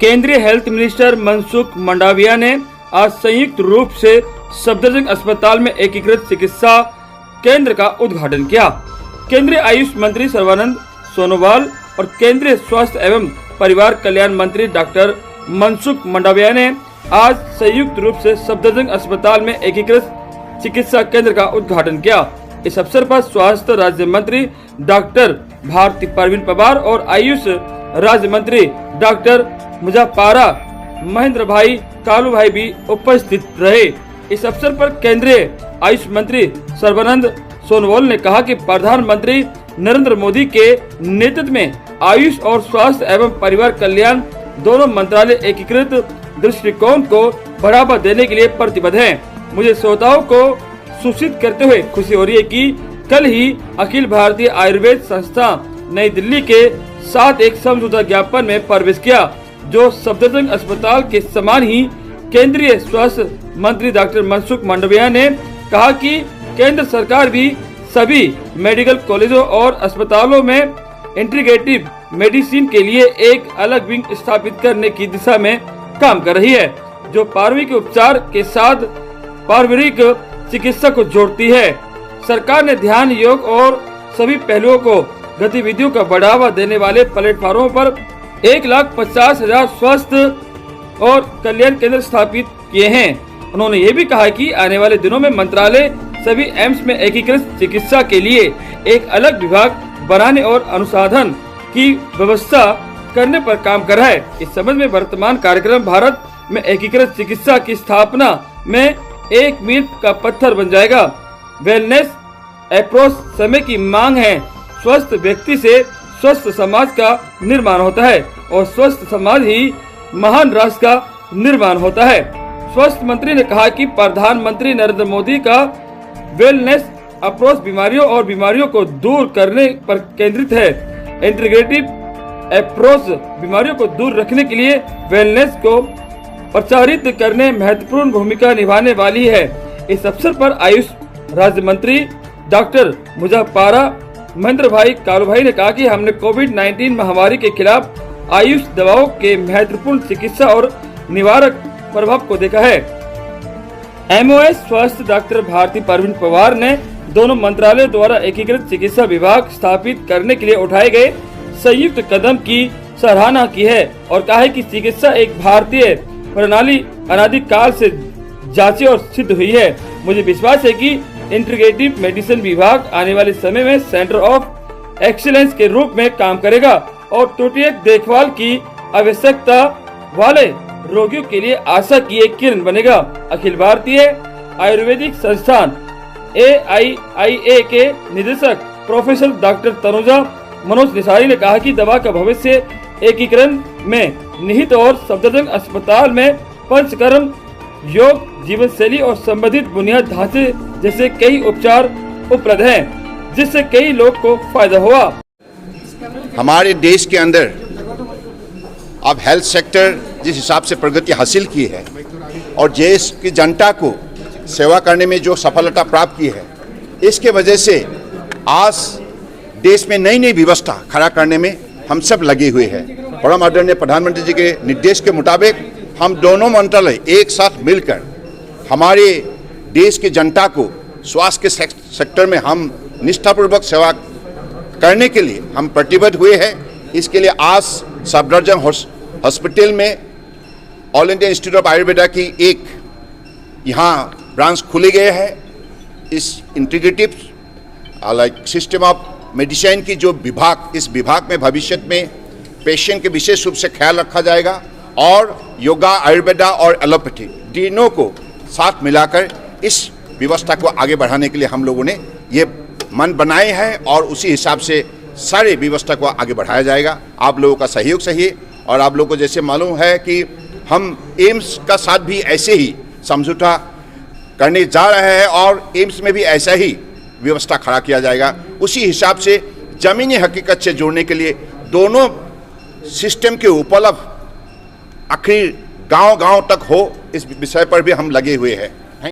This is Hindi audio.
केंद्रीय हेल्थ मिनिस्टर मनसुख मंडाविया ने आज संयुक्त रूप से सफदरजंग अस्पताल में एकीकृत चिकित्सा केंद्र का उद्घाटन किया। केंद्रीय आयुष मंत्री सर्बानंद सोनोवाल और केंद्रीय स्वास्थ्य एवं परिवार कल्याण मंत्री डॉक्टर मनसुख मंडाविया ने आज संयुक्त रूप से सफदरजंग अस्पताल में एकीकृत चिकित्सा केंद्र का उद्घाटन किया। इस अवसर पर स्वास्थ्य राज्य मंत्री डॉक्टर भारती परवीन पवार और आयुष राज्य मंत्री डॉक्टर मुजफ्फरा महेंद्र भाई कालू भाई भी उपस्थित रहे। इस अवसर पर केंद्रीय आयुष मंत्री सर्बानंद सोनोवाल ने कहा कि प्रधानमंत्री नरेंद्र मोदी के नेतृत्व में आयुष और स्वास्थ्य एवं परिवार कल्याण दोनों मंत्रालय एकीकृत दृष्टिकोण को बढ़ावा देने के लिए प्रतिबद्ध हैं। मुझे श्रोताओं को सूचित करते हुए खुशी हो रही है कि कल ही अखिल भारतीय आयुर्वेद संस्थान नई दिल्ली के साथ एक समझौता ज्ञापन में प्रवेश किया, जो सफदरजंग अस्पताल के समान ही केंद्रीय स्वास्थ्य मंत्री डॉक्टर मनसुख मंडाविया ने कहा कि केंद्र सरकार भी सभी मेडिकल कॉलेजों और अस्पतालों में इंटीग्रेटिव मेडिसिन के लिए एक अलग विंग स्थापित करने की दिशा में काम कर रही है, जो प्रारंभिक उपचार के साथ पारंपरिक चिकित्सा को जोड़ती है। सरकार ने ध्यान योग और सभी पहलुओं को गतिविधियों का बढ़ावा देने वाले प्लेटफॉर्मों पर 1,50,000 स्वास्थ्य और कल्याण केंद्र स्थापित किए हैं। उन्होंने ये भी कहा कि आने वाले दिनों में मंत्रालय सभी एम्स में एकीकृत चिकित्सा के लिए एक अलग विभाग बनाने और अनुसंधान की व्यवस्था करने पर काम कर रहा है। इस संबंध में वर्तमान कार्यक्रम भारत में एकीकृत चिकित्सा की स्थापना में एक मील का पत्थर बन जाएगा। वेलनेस अप्रोच समय की मांग है। स्वस्थ व्यक्ति से स्वस्थ समाज का निर्माण होता है और स्वस्थ समाज ही महान राष्ट्र का निर्माण होता है। स्वास्थ्य मंत्री ने कहा कि प्रधानमंत्री नरेंद्र मोदी का वेलनेस अप्रोच बीमारियों और बीमारियों को दूर करने पर केंद्रित है। इंटीग्रेटिव अप्रोच बीमारियों को दूर रखने के लिए वेलनेस को प्रचारित करने महत्वपूर्ण भूमिका निभाने वाली है। इस अवसर पर आयुष राज्य मंत्री डॉक्टर मुजफ्फरा महेंद्र भाई कालू भाई ने कहा कि हमने कोविड-19 महामारी के खिलाफ आयुष दवाओं के महत्वपूर्ण चिकित्सा और निवारक प्रभाव को देखा है। एमओएस स्वास्थ्य डॉक्टर भारती परवीन पवार ने दोनों मंत्रालयों द्वारा एकीकृत चिकित्सा विभाग स्थापित करने के लिए उठाए गए संयुक्त कदम की सराहना की है और कहा है कि चिकित्सा एक भारतीय प्रणाली अनादिकाल से जांची और सिद्ध हुई है। मुझे विश्वास है कि इंटीग्रेटिव मेडिसिन विभाग आने वाले समय में सेंटर ऑफ एक्सीलेंस के रूप में काम करेगा और त्रुटियों देखभाल की आवश्यकता वाले रोगियों के लिए आशा की एक किरण बनेगा। अखिल भारतीय आयुर्वेदिक संस्थान AIIA के निदेशक प्रोफेसर डॉक्टर तनुजा मनोज निसारी ने कहा कि दवा का भविष्य एकीकरण में निहित और सफदरजंग अस्पताल में पंचकर्म, योग, जीवन शैली और संबंधित बुनियाद ढांचे जैसे कई उपचार उपलब्ध हैं, जिससे कई लोग को फायदा हुआ। हमारे देश के अंदर अब हेल्थ सेक्टर जिस हिसाब से प्रगति हासिल की है और देश की जनता को सेवा करने में जो सफलता प्राप्त की है, इसके वजह से आज देश में नई नई व्यवस्था खड़ा करने में हम सब लगे हुए हैं। परम आदरणीय प्रधानमंत्री जी के निर्देश के मुताबिक हम दोनों मंत्रालय एक साथ मिलकर हमारे देश की जनता को स्वास्थ्य के सेक्टर में हम निष्ठापूर्वक सेवा करने के लिए हम प्रतिबद्ध हुए हैं। इसके लिए आज सफदरजंग हॉस्पिटल में all India institute of Ayurveda की एक यहाँ ब्रांच खुले गए हैं। इस integrative like system of medicine की जो विभाग, इस विभाग में भविष्य में पेशेंट के विशेष रूप से ख्याल रखा जाएगा और योगा, आयुर्वेदा और एलोपैथी तीनों को साथ मिलाकर इस व्यवस्था को आगे बढ़ाने के लिए हम लोगों ने ये मन बनाए हैं और उसी हिसाब से सारे व्यवस्था को आगे बढ़ाया जाएगा। आप लोगों का सहयोग चाहिए और आप लोगों को जैसे मालूम है कि हम एम्स का साथ भी ऐसे ही समझौता करने जा रहे हैं और एम्स में भी ऐसा ही व्यवस्था खड़ा किया जाएगा। उसी हिसाब से ज़मीनी हकीकत से जोड़ने के लिए दोनों सिस्टम के उपलब्ध आखिर गांव-गांव तक हो, इस विषय पर भी हम लगे हुए हैं।